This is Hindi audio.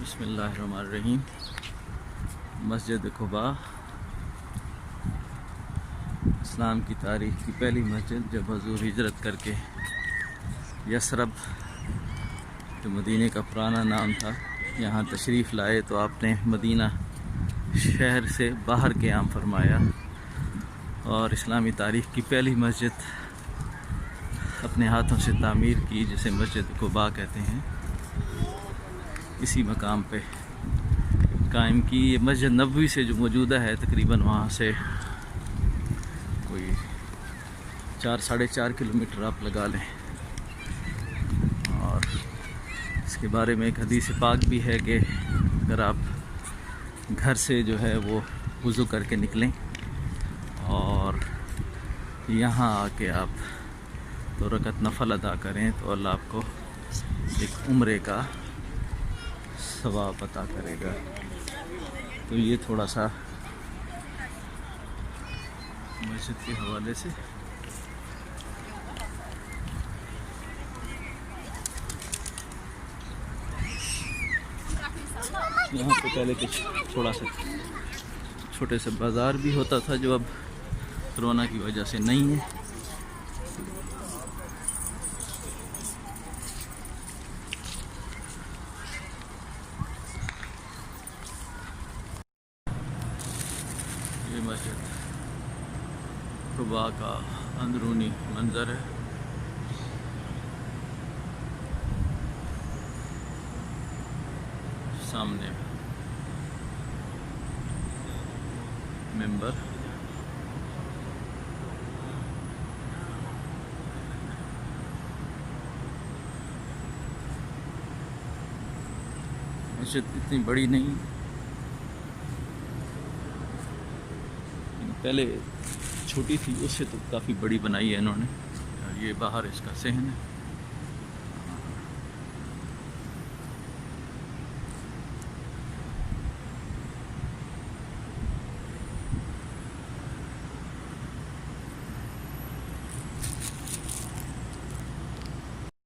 बिस्मिल्लाहिर्रहमानिर्रहीम। मस्जिद कुबा इस्लाम की तारीख़ की पहली मस्जिद, जब हुज़ूर हिजरत करके यसरब जो मदीने का पुराना नाम था यहाँ तशरीफ़ लाए तो आपने मदीना शहर से बाहर क़याम फरमाया और इस्लामी तारीख़ की पहली मस्जिद अपने हाथों से तामीर की, जिसे मस्जिद कुबा कहते हैं। इसी मकाम पे कायम की। ये मस्जिद नबवी से जो मौजूदा है तकरीबन वहाँ से कोई 4-4.5 किलोमीटर आप लगा लें। और इसके बारे में एक हदीस पाक भी है कि अगर आप घर से जो है वो वज़ू करके निकलें और यहाँ आके आप 2 रकअत नफल अदा करें तो अल्लाह आपको एक उम्रे का सवाब अता करेगा। तो ये थोड़ा सा मस्जिद के हवाले से। यहाँ पे पहले कुछ थोड़ा सा छोटे से बाज़ार भी होता था, जो अब कोरोना की वजह से नहीं है। ये मस्जिद कुबा का अंदरूनी मंज़र है। सामने मिंबर, मस्जिद इतनी बड़ी नहीं, पहले छोटी थी, उससे तो काफ़ी बड़ी बनाई है इन्होंने। ये बाहर इसका सहन है।